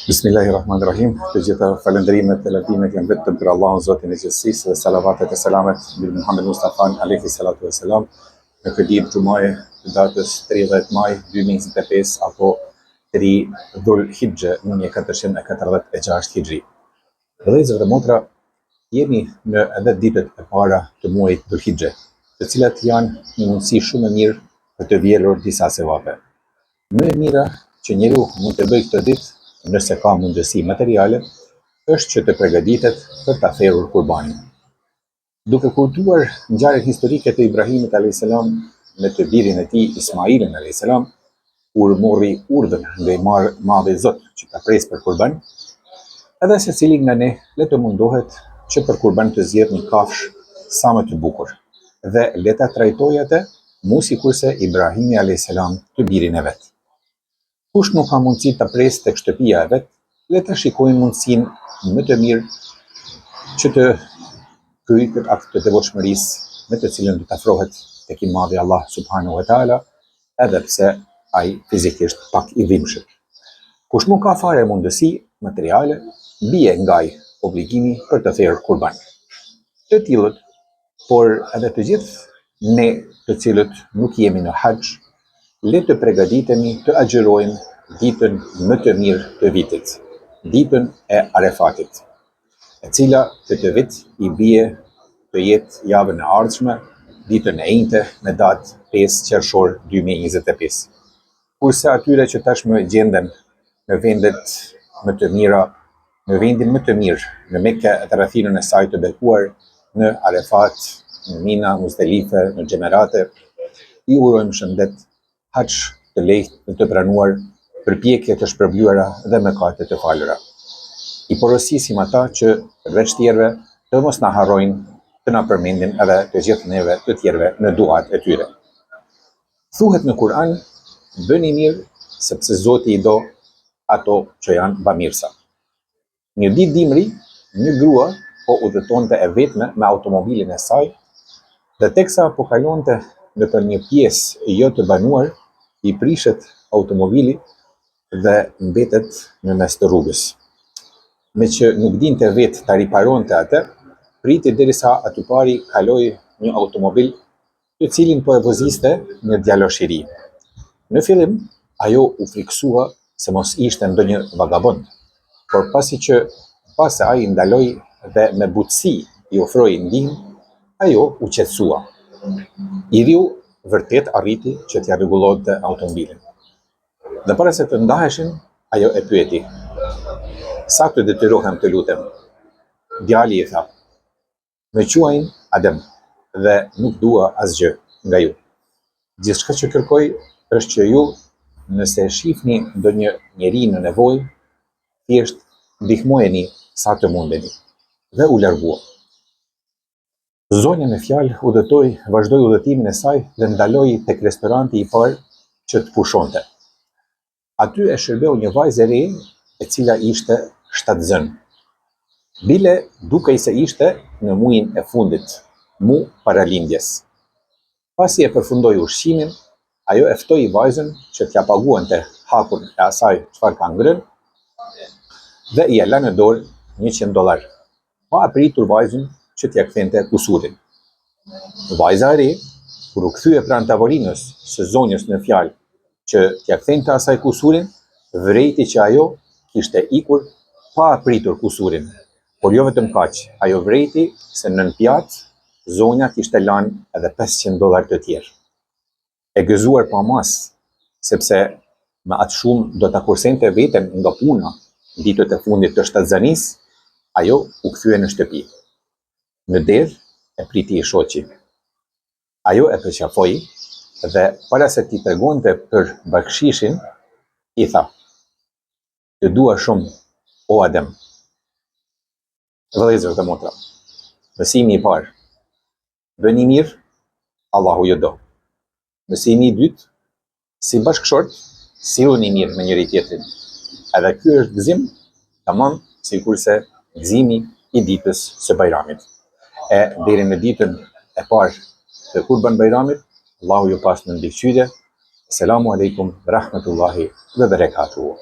Bismillahirrahmanirrahim. Të gjitha falënderimet e lavdimet janë vetëm për Allahun Zotin e gjithësisë dhe salavatet e selamet mbi Muhammed Mustafa alayhi salatu wassalam. Në këtë ditë xumaje të datës 30 maj 2025 apo 3 Dhul-Hijja 1446 Hijri. Vëllezër dhe motra, jemi në edhe ditët e para të muajit Dhul-Hijja, të cilat janë një mundësi shumë e mirë për të vjelur disa sevape. Më e mira që njeriu mund të bëjë këtë ditë, nëse ka mundësi materiale, është që të përgatitet për ta thirrur kurbanin. Duke kujtuar ngjarjet historike të Ibrahimit a.s. me të birin e tij Ismailin a.s., kur morri urdhën nga i madhi Zot që ta pres për kurban, edhe secili nga ne le të mundohet që për kurban të zgjedhë një kafshë sa më të bukur dhe le ta trajtojë atë mu sikurse Ibrahimi a.s. të birin e vet. Kush nuk ka mundësi ta presë tek shtëpia e vet, le ta shikojmë mundësinë më të mirë që të kryejë këtë akt të devotshmërisë me të cilën do të afrohet tek i madhi Allah subhanahu wa taala, edhe pse ai fizikisht pak i dhimbshëm. Kush nuk ka fare mundësi materiale, bie ngaj obligimi për të thirrur kurban. Të tillët, por edhe të gjithë ne të cilët nuk jemi në haxh, le të përgatitemi të agjërojmë ditën më të mirë të vitit, ditën e Arefatit, e cila këtë vit i bie të jetë javën e ardhshme, ditën e njëjtë me datë 5 qershor 2025. Kurse atyre që tashmë gjenden në vendet më të mira, në vendin më të mirë, në Mekë e rrethinën e saj të bekuar, në Arefat, në Mina, Muzdelife, në Xhemerate, i urojmë shëndet, haxh të lehtë dhe të pranuar, përpjekje të shpërblyera dhe mëkate të falura. I porosisim ata që përveç tjerëve të mos na harrojnë të na përmendin edhe të gjithë neve të tjerëve në duat e tyre. Thuhet në Kur'an, bëni mirë sepse Zoti i do ato që janë bamirësa. Një ditë dimri, një grua po udhëtonte e vetme me automobilin e saj dhe teksa po kalonte nëpër një pjesë jo të banuar, i prishet automobili dhe mbetet në mes të rrugës. Me që nuk dinte vetë ta riparonte atë, priti derisa aty pari kaloi një automobil të cilin po e voziste një djaloshiri. Në fillim, ajo u friksua se mos ishte ndonjë vagabond, por pasi se ai ndaloi dhe me butësi i ofroi ndihmë, ajo u qetësua. I riu vërtet arriti që t'ja rregullonte automobilin. Dhe para se të ndaheshin, ajo e pyeti: "Sa të detyrohem të lutem?" Djali i tha: "Më quajnë Adem dhe nuk dua asgjë nga ju. Gjithçka që kërkoj është që ju, nëse e shihni ndonjë njeri në nevojë, thjesht ndihmojeni sa të mundeni." Dhe u largua. Zonja në fjalë vazhdoi udhëtimin e saj dhe ndaloi tek restoranti i parë që të pushonte. Aty e shërbeu një vajzë e re, e cila ishte shtatzën. Bile dukej se ishte në muajin e fundit, mu paralindjes. Pasi e përfundoi ushqimin, ajo e ftoi vajzën që t'ja paguante hakun e asaj çfarë ka ngrënë dhe i la në dorë $100, pa apritur vajzën që t'ja kthente kusurin. Vajza e re, kur u kthye pranë tavolinës së zonjës në fjalë që t'ja kthente asaj kusurin, vrejti që ajo kishte ikur pa apritur kusurin. Por jo vetëm kaq, ajo vrejti se nën pjatë zonja kishte lanë edhe $500 të tjerë. E gëzuar pa mas, sepse me atë shumë do ta kursente veten nga puna ditët e fundit të shtatzanisë, ajo u kthye në shtëpi. Në derë e priti i shoqi. Ajo e përqafoi dhe para se t'i tregonte për bakshishin, i tha: "Të dua shumë, o Adem." Vëllezër dhe motra, mësimi i parë: bëni mirë, Allahu ju do. Mësimi i dytë: si bashkëshort, silluni mirë me njëri tjetrin. Edhe ky është gëzim, tamam sikurse gëzimi i ditës së Bajramit. E deri në ditën e parë të Kurban Bajramit, Allahu ju pas në ndihqyje. Selamu alaikum, rahmetullahi ve berekatuhu.